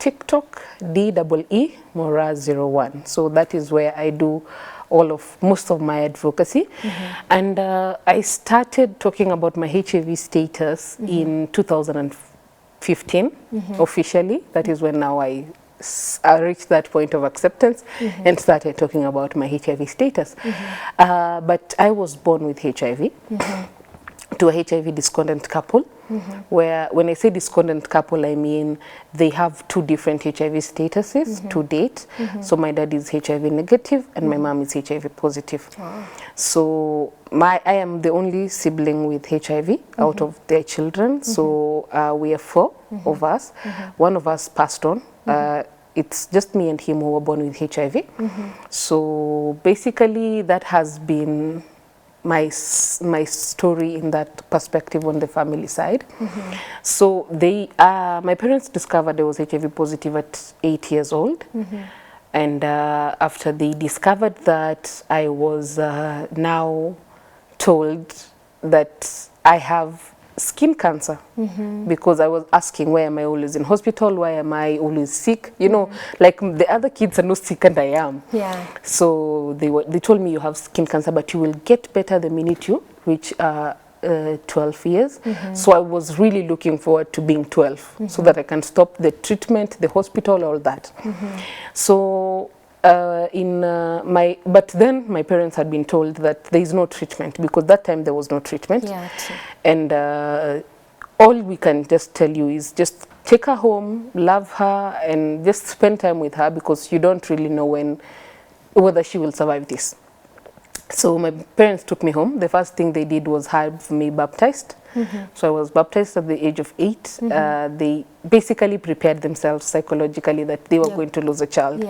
TikTok, DEE Moraa01. So that is where I do most of my advocacy. And I started talking about my HIV status in 2015 officially. That is when now I reached that point of acceptance and started talking about my HIV status. But I was born with HIV. To a HIV discordant couple, where when I say discordant couple, I mean they have two different HIV statuses to date. So my dad is HIV negative and my mom is HIV positive. So I am the only sibling with HIV out of their children. So we are four of us. One of us passed on. It's just me and him who were born with HIV. So basically that has been my story in that perspective on the family side. So my parents discovered I was HIV positive at 8 years old. And after they discovered that, I was now told that I have skin cancer, because I was asking, why am I always in hospital? Why am I always sick? You know, like the other kids are not sick and I am. So they told me, you have skin cancer, but you will get better the minute you reach 12 years. So I was really looking forward to being 12 so that I can stop the treatment, the hospital, all that. So but then my parents had been told that there is no treatment, because that time there was no treatment. And all we can just tell you is just take her home, love her, and just spend time with her, because you don't really know whether she will survive this. So my parents took me home. The first thing they did was have me baptized. So I was baptized at the age of 8. They basically prepared themselves psychologically that they were going to lose a child.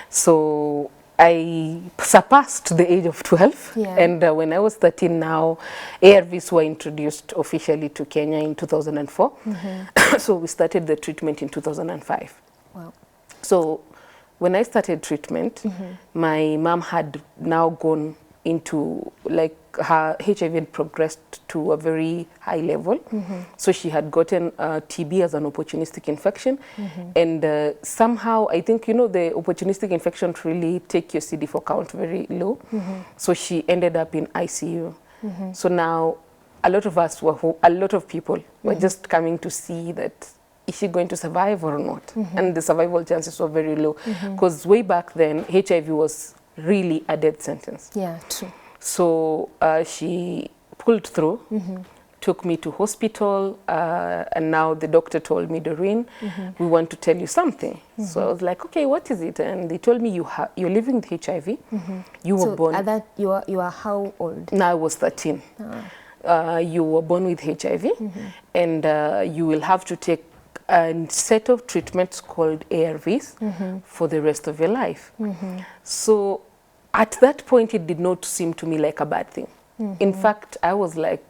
So I surpassed the age of 12. And when I was 13 now, ARVs were introduced officially to Kenya in 2004. So we started the treatment in 2005. So when I started treatment, my mom had now gone into, like, her HIV had progressed to a very high level. So she had gotten TB as an opportunistic infection. And somehow, I think, you know, the opportunistic infection really take your CD4 count very low. So she ended up in ICU. So now a lot of people were just coming to see that, is she going to survive or not? And the survival chances were very low, because way back then, HIV was really a death sentence. True. So she pulled through, took me to hospital, and now the doctor told me, Doreen, we want to tell you something. So I was like, okay, what is it? And they told me, you're living with HIV. You were born. At that, you are how old? Now I was 13. You were born with HIV, and you will have to take a set of treatments called ARVs for the rest of your life. So at that point, it did not seem to me like a bad thing. In fact, I was like,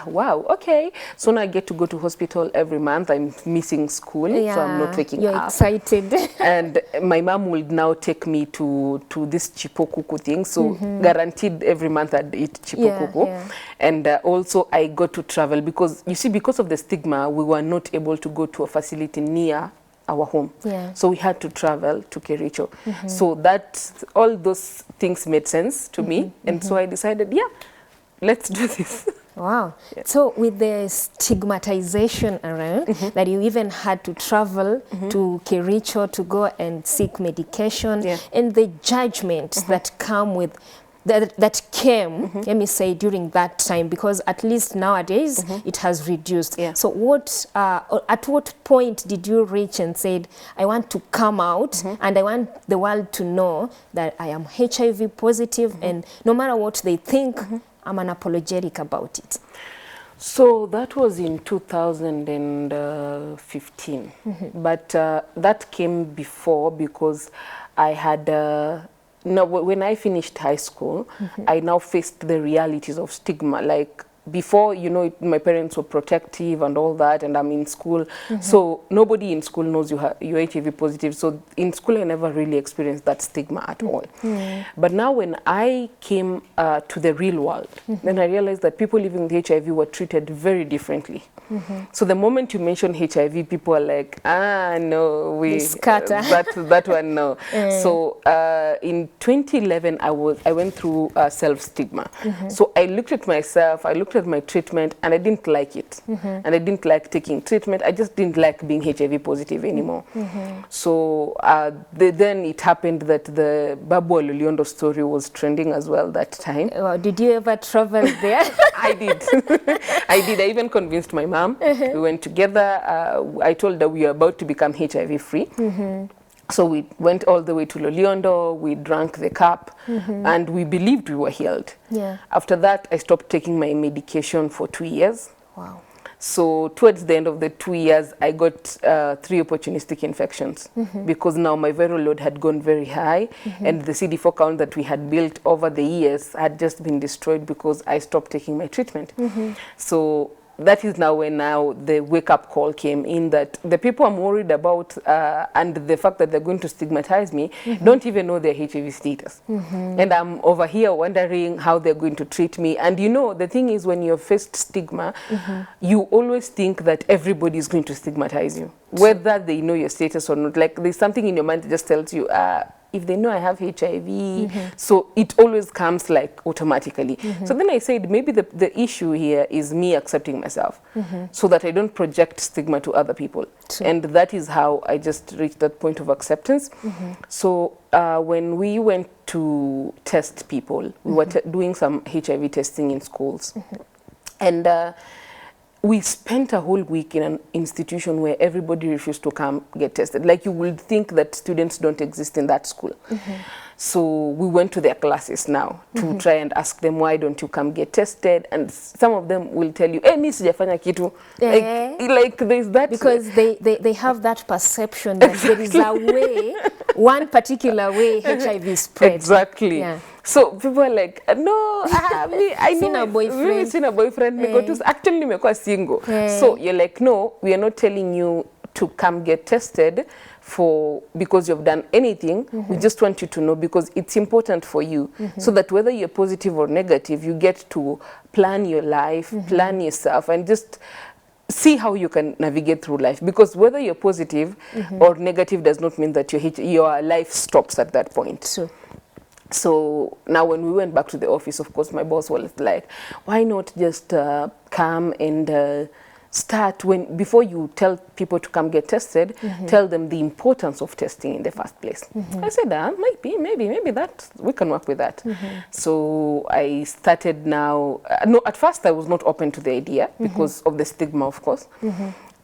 wow, okay. So now I get to go to hospital every month. I'm missing school, so I'm not waking up. You're excited. And my mom will now take me to this chipokuku thing. So guaranteed every month I'd eat chipokuku. And also I got to travel, because, you see, because of the stigma, we were not able to go to a facility near our home. So we had to travel to Kericho. So all those things made sense to me. And so I decided, let's do this. Wow. So with the stigmatization around, that you even had to travel to Kericho to go and seek medication, and the judgment that come with that came, let me say, during that time, because at least nowadays it has reduced. So at what point did you reach and said, I want to come out and I want the world to know that I am HIV positive, and no matter what they think, I'm unapologetic about it? So that was in 2015, but that came before, because I had, when I finished high school, I now faced the realities of stigma. Like, before, you know, my parents were protective and all that, and I'm in school, so nobody in school knows you're HIV positive. So in school, I never really experienced that stigma at all. But now when I came to the real world, then I realized that people living with HIV were treated very differently. So the moment you mention HIV, people are like, no, we scatter. that one, no. So in 2011, I went through self-stigma. So I looked at myself, I looked at my treatment, and I didn't like it. And I didn't like taking treatment. I just didn't like being HIV positive anymore. So then it happened that the Babu Loliondo story was trending as well that time. Did you ever travel there? I did. I did. I even convinced my mom. We went together. I told her we were about to become HIV free. So we went all the way to Loliondo, we drank the cup, and we believed we were healed. After that, I stopped taking my medication for 2 years. Wow. So towards the end of the 2 years, I got 3 opportunistic infections because now my viral load had gone very high, and the CD4 count that we had built over the years had just been destroyed because I stopped taking my treatment. So that is now when the wake-up call came in that the people I'm worried about and the fact that they're going to stigmatize me don't even know their HIV status. And I'm over here wondering how they're going to treat me. And you know, the thing is, when you're faced stigma, you always think that everybody is going to stigmatize you, whether they know your status or not. Like, there's something in your mind that just tells you, if they know I have HIV, so it always comes like automatically. So then I said, maybe the issue here is me accepting myself so that I don't project stigma to other people. And that is how I just reached that point of acceptance. So when we went to test people, we were doing some HIV testing in schools. And we spent a whole week in an institution where everybody refused to come get tested. Like, you would think that students don't exist in that school. So we went to their classes now to try and ask them, why don't you come get tested? And some of them will tell you, mi sijafanya kitu. Like there's that. Because they have that perception that there is a way, one particular way HIV spreads. Exactly. So people are like, no, I know, boyfriend. Seen a boyfriend. Actually, nimekuwa single. So you're like, no, we are not telling you to come get tested because you've done anything. We just want you to know, because it's important for you, so that whether you're positive or negative, you get to plan your life, plan yourself, and just see how you can navigate through life. Because whether you're positive or negative does not mean that your life stops at that point. So now when we went back to the office, of course, my boss was like, why not just come and start before you tell people to come get tested, tell them the importance of testing in the first place. I said, maybe that, we can work with that. So I started now, no, at first I was not open to the idea because of the stigma, of course.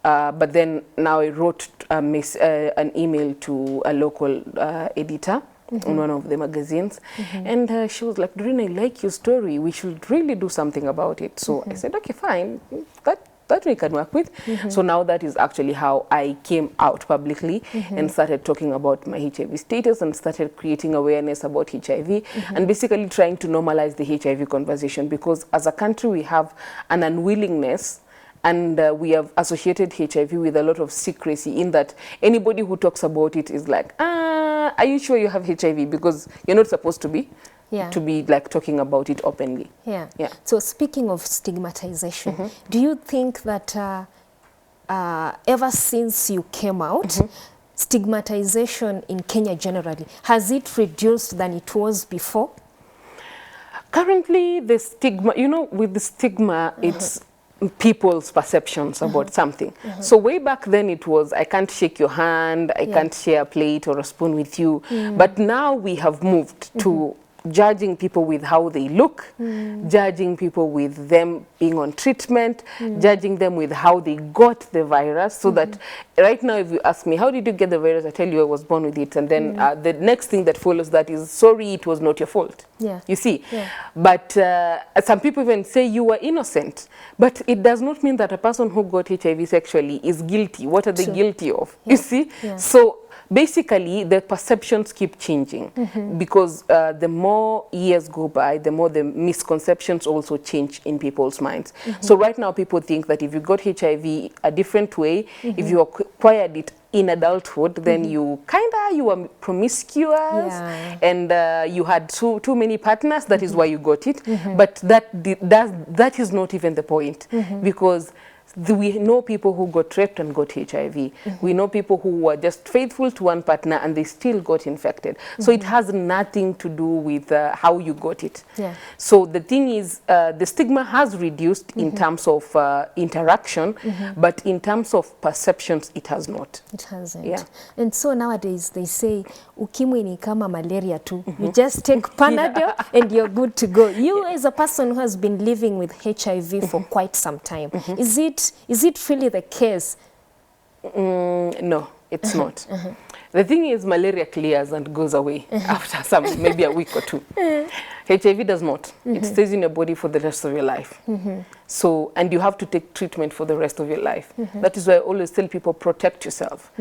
But then now I wrote an email to a local editor on one of the magazines, and she was like, Doreen, I like your story, we should really do something about it. So I said, okay, fine, that we can work with. So now that is actually how I came out publicly and started talking about my HIV status and started creating awareness about HIV and basically trying to normalize the HIV conversation, because as a country we have an unwillingness, and we have associated HIV with a lot of secrecy, in that anybody who talks about it is like, are you sure you have HIV? Because you're not supposed to be like talking about it openly. So speaking of stigmatization, do you think that ever since you came out, stigmatization in Kenya generally, has it reduced than it was before? Currently, the stigma, you know, with the stigma, it's people's perceptions about something. So way back then it was, I can't shake your hand, I can't share a plate or a spoon with you. But now we have moved to judging people with how they look, judging people with them being on treatment, judging them with how they got the virus. So that right now, if you ask me, how did you get the virus? I tell you I was born with it. And then the next thing that follows that is, sorry, it was not your fault. You see? But some people even say you were innocent. But it does not mean that a person who got HIV sexually is guilty. What are they guilty of? You see? So basically, the perceptions keep changing because the more more years go by, the more the misconceptions also change in people's minds. So right now people think that if you got HIV a different way, if you acquired it in adulthood, then you were promiscuous and you had too many partners. That is why you got it. But that is not even the point, because we know people who got raped and got HIV. We know people who were just faithful to one partner and they still got infected. So it has nothing to do with how you got it. So the thing is, the stigma has reduced in terms of interaction, but in terms of perceptions, it has not. It hasn't. And so nowadays they say, ukimwi ni kama malaria too. You just take Panadol and you're good to go. You as a person who has been living with HIV for quite some time, is it really the case? No, it's not. The thing is, malaria clears and goes away after maybe a week or two. HIV does not. It stays in your body for the rest of your life. So, and you have to take treatment for the rest of your life. That is why I always tell people, protect yourself.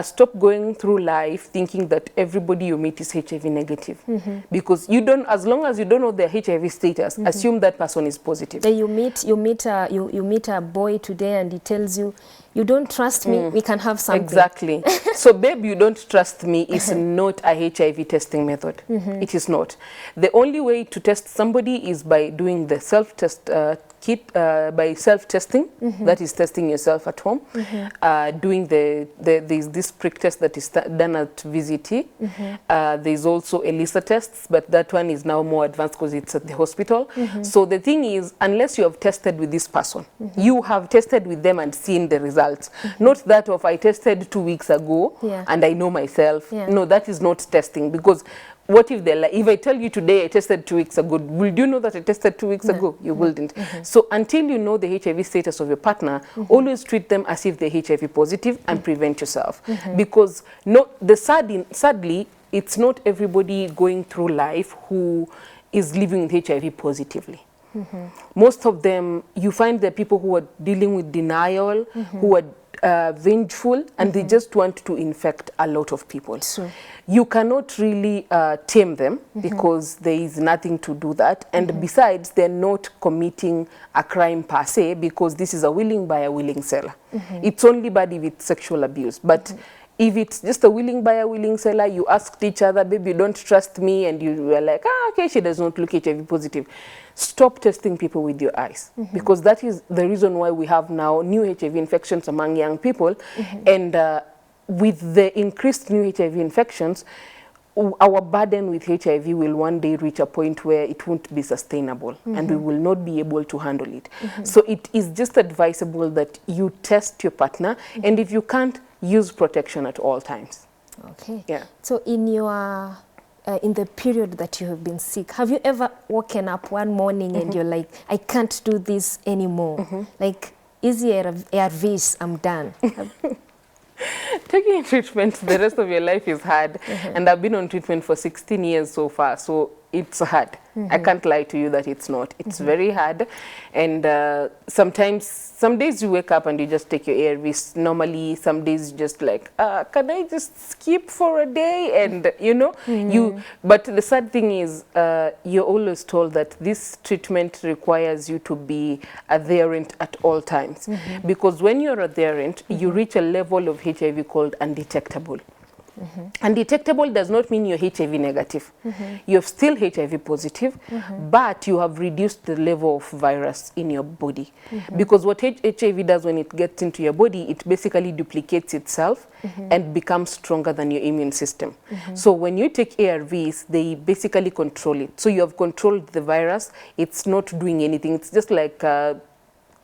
Stop going through life thinking that everybody you meet is HIV negative. Because you don't, as long as you don't know their HIV status, assume that person is positive. You meet a boy today and he tells you, you don't trust me, we can have something. Exactly. So, babe, you don't trust me is not a HIV testing method. It is not. The only way to test somebody is by doing the self-test kit, by self-testing, that is testing yourself at home, doing there's this prick test that is done at VZT. There's also ELISA tests, but that one is now more advanced because it's at the hospital. So the thing is, unless you have tested with this person, you have tested with them and seen the results. Not that of I tested 2 weeks ago and I know myself. No, that is not testing, because what if they're like, if I tell you today I tested 2 weeks ago, will you know that I tested 2 weeks ago? You wouldn't. So until you know the HIV status of your partner, always treat them as if they're HIV positive and prevent yourself. Because sadly, it's not everybody going through life who is living with HIV positively. Most of them, you find the people who are dealing with denial, who are vengeful, and they just want to infect a lot of people. You cannot really tame them because there is nothing to do that. And besides, they're not committing a crime per se, because this is a willing buyer, willing seller. It's only bad if it's sexual abuse. But if it's just a willing buyer, willing seller, you asked each other, baby, you don't trust me, and you were like, okay, she does not look HIV positive. Stop testing people with your eyes, because that is the reason why we have now new HIV infections among young people. And with the increased new HIV infections, our burden with HIV will one day reach a point where it won't be sustainable, and we will not be able to handle it. So it is just advisable that you test your partner, and if you can't, use protection at all times. Okay. So in your in the period that you have been sick, have you ever woken up one morning and you're like, I can't do this anymore? Like, easy ARVs, I'm done. Taking treatment the rest of your life is hard, and I've been on treatment for 16 years so far, so it's hard. I can't lie to you that it's not. It's very hard, and sometimes, some days you wake up and you just take your ARVs normally. Some days you just like, can I just skip for a day? And you know, but the sad thing is, you're always told that this treatment requires you to be adherent at all times, because when you're adherent, you reach a level of HIV called undetectable. Undetectable does not mean you're HIV negative. You're still HIV positive, but you have reduced the level of virus in your body. Because what HIV does when it gets into your body, it basically duplicates itself and becomes stronger than your immune system. So when you take ARVs, they basically control it. So you have controlled the virus. It's not doing anything. It's just like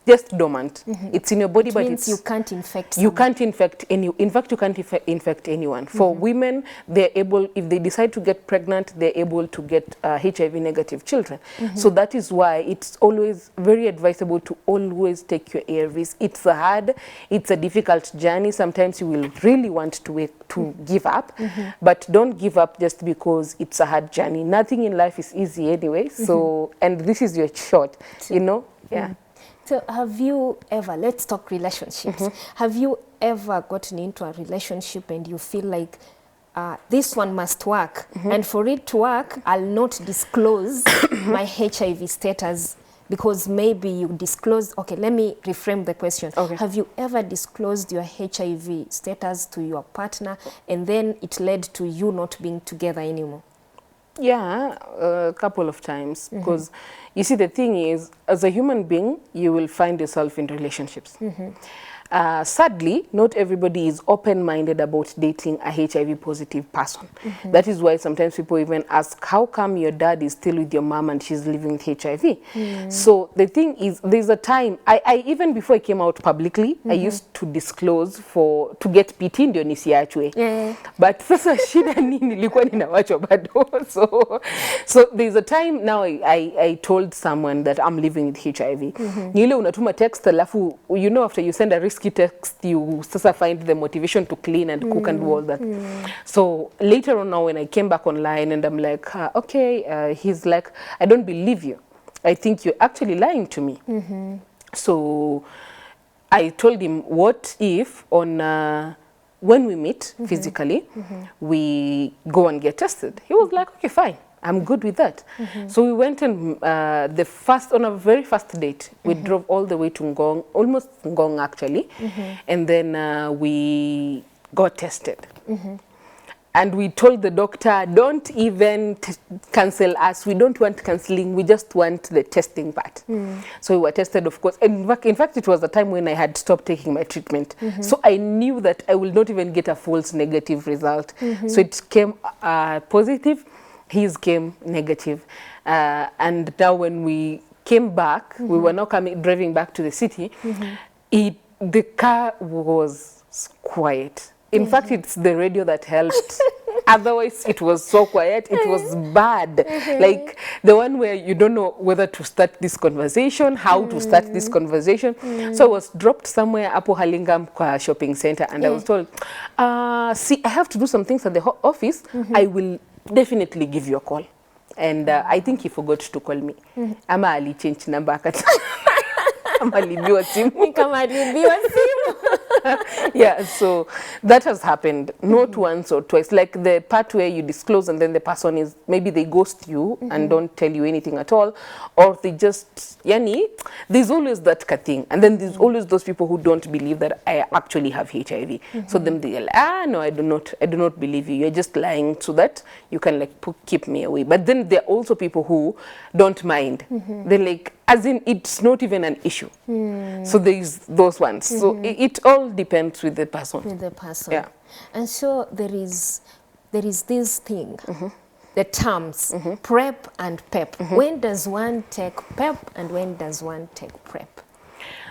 just dormant. It's in your body, but means you can't infect someone. You can't infect in fact, you can't infect anyone. For women, they're able, if they decide to get pregnant, they're able to get HIV negative children. So that is why it's always very advisable to always take your ARVs. It's hard, it's a difficult journey. Sometimes you will really want to give up, but don't give up just because it's a hard journey. Nothing in life is easy anyway. So, and this is your shot, you know? So have you ever, let's talk relationships. Have you ever gotten into a relationship and you feel like this one must work. And for it to work, I'll not disclose my HIV status, because maybe you disclose. Okay, let me reframe the question. Okay. Have you ever disclosed your HIV status to your partner and then it led to you not being together anymore? Yeah, a couple of times. Because you see, the thing is, as a human being, you will find yourself in relationships. Sadly, not everybody is open-minded about dating a HIV positive person. That is why sometimes people even ask, how come your dad is still with your mom and she's living with HIV? So the thing is, there's a time, I even before I came out publicly, I used to disclose to get PT ndio nisiachwe. But sasa shida nini nilikuwa ninawachwa bado. So there's a time now I told someone that I'm living with HIV. Ni ile unatuma text alafu, you know, after you send a risky text, you sasa find the motivation to clean and cook and do all that. So later on now when I came back online and I'm like, okay, he's like, I don't believe you. I think you're actually lying to me. So I told him, what if on when we meet physically, we go and get tested? He was like, okay, fine. I'm good with that. So we went and on a very first date, we drove all the way to Ngong, almost Ngong actually, and then we got tested. And we told the doctor, don't even cancel us. We don't want cancelling. We just want the testing part. So we were tested, of course. And in fact, it was a time when I had stopped taking my treatment. So I knew that I will not even get a false negative result. So it came positive. His came negative. And now when we came back, we were now driving back to the city, the car was quiet. In fact, it's the radio that helped. Otherwise, it was so quiet. It was bad. Like the one where you don't know whether to start this conversation, how to start this conversation. So I was dropped somewhere Apo Halingam kwa shopping center, and I was told, see, I have to do some things at the office. I will definitely give you a call. And I think he forgot to call me. Ama ali change number akata. Ama alibiwa simu. Kama alibiwa simu. Yeah, so that has happened not once or twice. Like the part where you disclose and then the person is, maybe they ghost you and don't tell you anything at all, or they just, yani, there's always that thing. And then there's always those people who don't believe that I actually have HIV. So then they're like, no, I do not believe you. You're just lying so that you can like keep me away. But then there are also people who don't mind. They're like, as in, it's not even an issue. So there's those ones. So it all depends with the person. With the person. Yeah. And so there is this thing, the terms, PrEP and PEP. When does one take PEP and when does one take PrEP?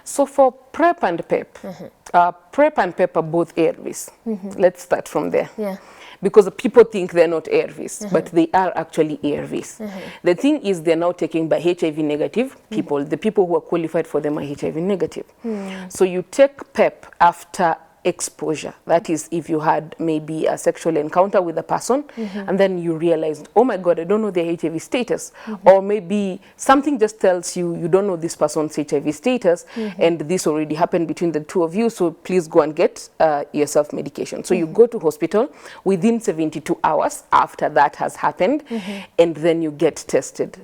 So for PrEP and PEP, PrEP and PEP are both ARVs. Let's start from there. Yeah. Because people think they're not ARVs, but they are actually ARVs. The thing is, they're now taken by HIV negative people. The people who are qualified for them are HIV negative. So you take PEP after exposure. That is, if you had maybe a sexual encounter with a person and then you realized, oh my God, I don't know their HIV status. Or maybe something just tells you, you don't know this person's HIV status and this already happened between the two of you, so please go and get yourself medication. So you go to hospital within 72 hours after that has happened and then you get tested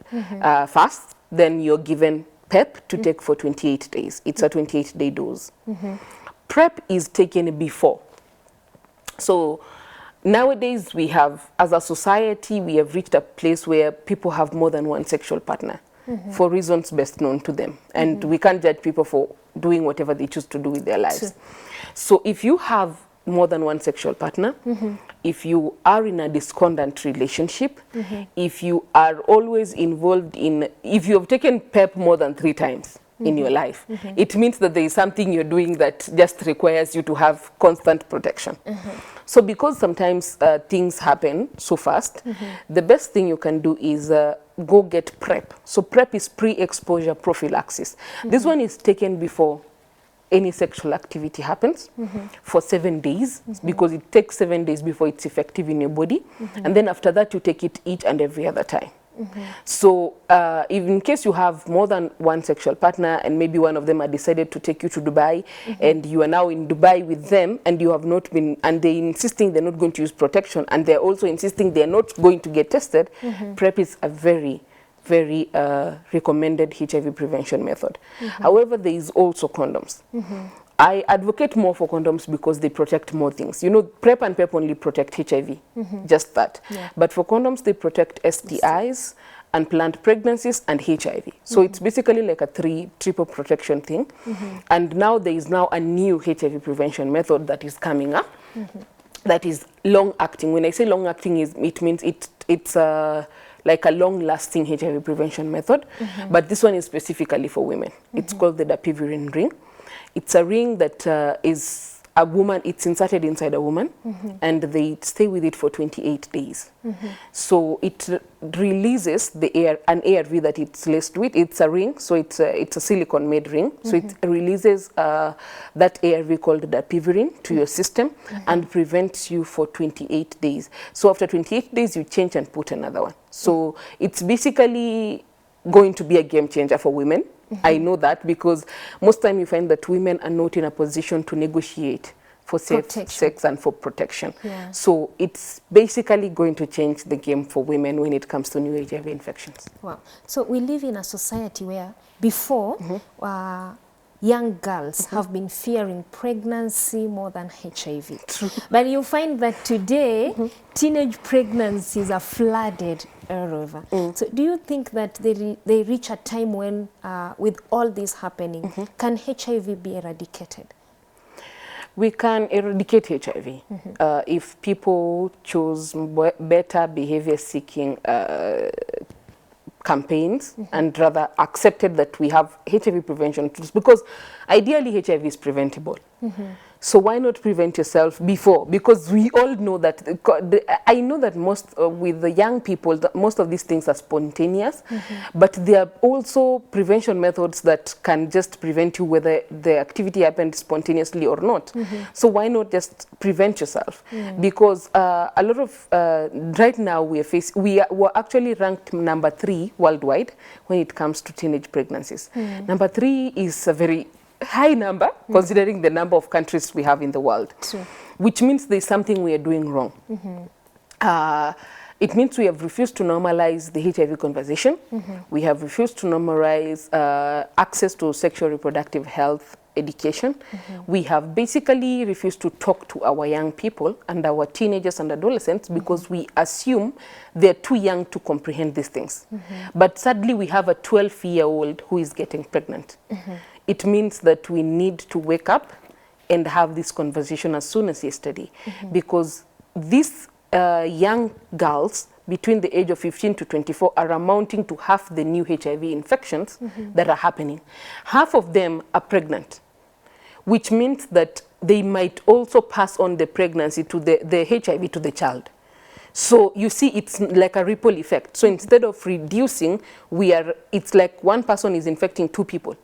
first. Then you're given PEP to take for 28 days. It's a 28-day dose. PrEP is taken before. So nowadays we have, as a society, we have reached a place where people have more than one sexual partner for reasons best known to them. And we can't judge people for doing whatever they choose to do with their lives. So if you have more than one sexual partner, if you are in a discordant relationship, if you are always involved in, if you have taken PEP more than 3 times, in your life, it means that there is something you're doing that just requires you to have constant protection. So because sometimes things happen so fast, the best thing you can do is go get PrEP. So PrEP is pre-exposure prophylaxis. This one is taken before any sexual activity happens for 7 days, because it takes 7 days before it's effective in your body. And then after that, you take it each and every other time. So if in case you have more than one sexual partner and maybe one of them had decided to take you to Dubai and you are now in Dubai with them and you have not been, and they're insisting they're not going to use protection and they're also insisting they're not going to get tested, PrEP is a very recommended HIV prevention method. However, there is also condoms. I advocate more for condoms because they protect more things. You know, PrEP and PEP only protect HIV, just that. But for condoms, they protect STIs, unplanned pregnancies, and HIV. So it's basically like a triple protection thing. And now there is now a new HIV prevention method that is coming up that is long-acting. When I say long-acting, it means it's like a long-lasting HIV prevention method. But this one is specifically for women. It's called the dapivirine ring. It's a ring that is a woman, it's inserted inside a woman, and they stay with it for 28 days. So it releases an ARV that it's laced with. It's a ring, so it's a silicone-made ring. So it releases that ARV called dapivirine to your system and prevents you for 28 days. So after 28 days, you change and put another one. So it's basically going to be a game changer for women. I know that because most time you find that women are not in a position to negotiate for safe sex and for protection. So it's basically going to change the game for women when it comes to new HIV infections. Wow. So we live in a society where before young girls have been fearing pregnancy more than HIV. True. But you find that today teenage pregnancies are flooded all over. So do you think that they reach a time when, with all this happening, can HIV be eradicated? We can eradicate HIV if people choose better behavior-seeking campaigns and rather accepted that we have HIV prevention tools, because ideally HIV is preventable. So why not prevent yourself before? Because we all know that, I know that most with the young people, most of these things are spontaneous, but there are also prevention methods that can just prevent you whether the activity happened spontaneously or not. So why not just prevent yourself? Because a lot of, right now we're actually ranked number 3 worldwide when it comes to teenage pregnancies. Number 3 is a very high number considering the number of countries we have in the world, which means there's something we are doing wrong. It means we have refused to normalize the HIV conversation. We have refused to normalize access to sexual reproductive health education. We have basically refused to talk to our young people and our teenagers and adolescents because we assume they're too young to comprehend these things. But sadly, we have a 12-year-old who is getting pregnant. It means that we need to wake up and have this conversation as soon as yesterday, because these young girls between the age of 15 to 24 are amounting to half the new HIV infections that are happening. Half of them are pregnant, which means that they might also pass on the pregnancy to the HIV to the child. So you see, it's like a ripple effect. So instead of reducing, it's like one person is infecting 2 people.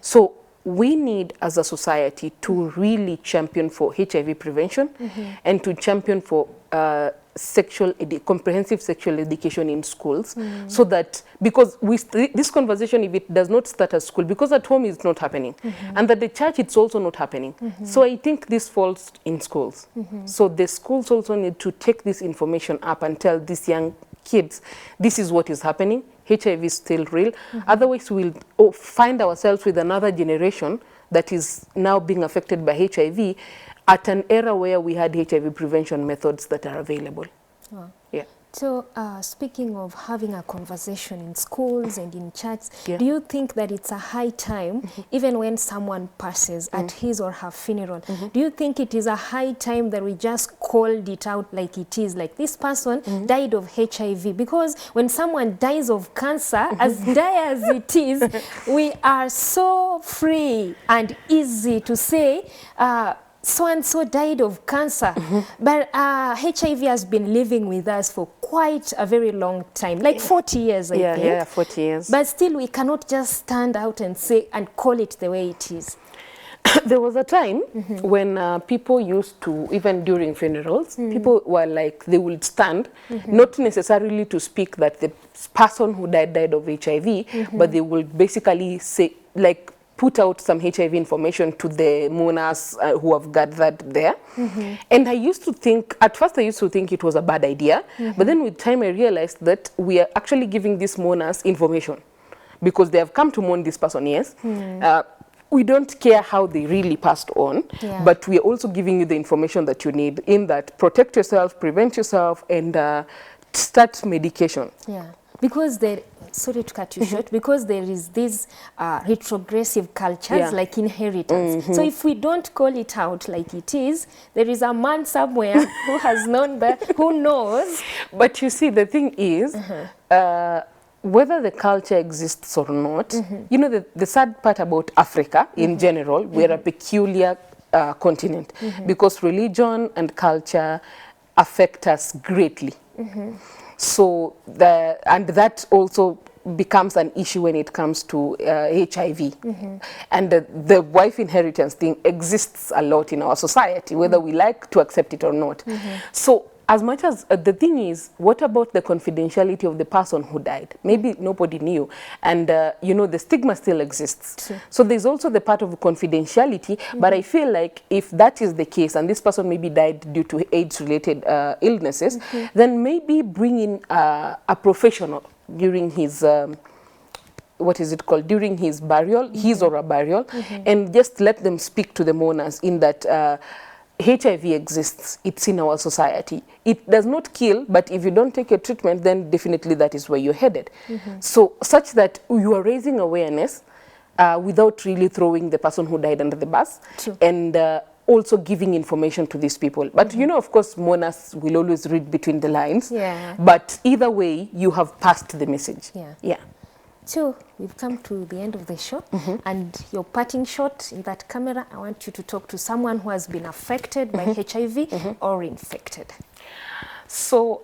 So we need, as a society, to really champion for HIV prevention and to champion for comprehensive sexual education in schools, so that, because this conversation, if it does not start at school, because at home it's not happening, and at the church it's also not happening. So I think this falls in schools. So the schools also need to take this information up and tell these young kids, this is what is happening. HIV is still real. Otherwise we'll find ourselves with another generation that is now being affected by HIV at an era where we had HIV prevention methods that are available. Yeah. So speaking of having a conversation in schools and in churches, do you think that it's a high time, even when someone passes at his or her funeral, do you think it is a high time that we just called it out like it is, like this person died of HIV? Because when someone dies of cancer, as dire as it is, we are so free and easy to say, so-and-so died of cancer, but HIV has been living with us for quite a very long time, like 40 years, I think. Yeah, 40 years. But still, we cannot just stand out and say and call it the way it is. There was a time when people used to, even during funerals, people were like, they would stand, not necessarily to speak that the person who died of HIV, but they would basically say, like, put out some HIV information to the mourners who have gathered there. And I used to think, at first I used to think it was a bad idea, but then with time I realized that we are actually giving these mourners information because they have come to mourn this person, yes. We don't care how they really passed on, but we are also giving you the information that you need in that protect yourself, prevent yourself, and start medication. Yeah, because sorry to cut you short, because there is this retrogressive cultures like inheritance. So if we don't call it out like it is, there is a man somewhere who has known that, who knows. But you see, the thing is, whether the culture exists or not, you know, the sad part about Africa in general, we're a peculiar continent because religion and culture affect us greatly. So and that also becomes an issue when it comes to HIV. And the wife inheritance thing exists a lot in our society, whether we like to accept it or not. So as much as the thing is, what about the confidentiality of the person who died? Maybe nobody knew, and you know, the stigma still exists. So there's also the part of confidentiality, but I feel like if that is the case, and this person maybe died due to AIDS-related illnesses, then maybe bring in a professional during his what is it called, during his burial, his or a burial, and just let them speak to the mourners in that HIV exists, it's in our society. It does not kill, but if you don't take your treatment, then definitely that is where you're headed. So such that you are raising awareness without really throwing the person who died under the bus, and also giving information to these people. But you know, of course, mourners will always read between the lines, but either way, you have passed the message. So we've come to the end of the show, and your parting shot in that camera, I want you to talk to someone who has been affected by HIV or infected. So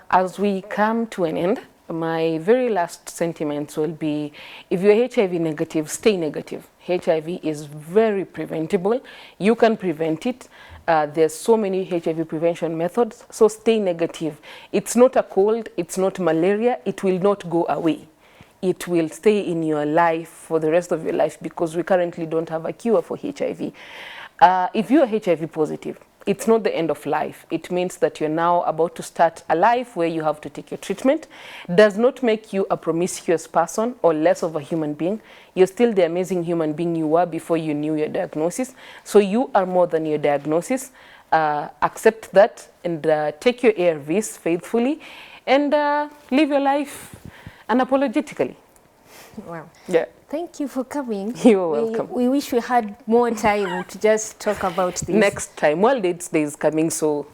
as we come to an end, my very last sentiments will be, if you're HIV negative, stay negative. HIV is very preventable. You can prevent it. There's so many HIV prevention methods, so stay negative. It's not a cold, it's not malaria, it will not go away. It will stay in your life for the rest of your life because we currently don't have a cure for HIV. If you are HIV positive, it's not the end of life. It means that you're now about to start a life where you have to take your treatment. Does not make you a promiscuous person or less of a human being. You're still the amazing human being you were before you knew your diagnosis. So you are more than your diagnosis. Accept that and take your ARVs faithfully and live your life unapologetically. Wow. Yeah. Thank you for coming. You're welcome. We wish we had more time to just talk about this. Next time. World AIDS Day is coming, so...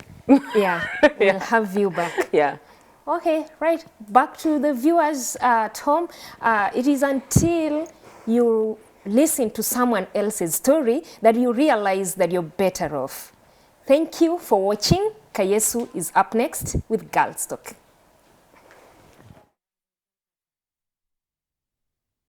Yeah, we'll have you back. Yeah. Okay, right. Back to the viewers at home. It is until you listen to someone else's story that you realize that you're better off. Thank you for watching. Kayesu is up next with Girls Talk.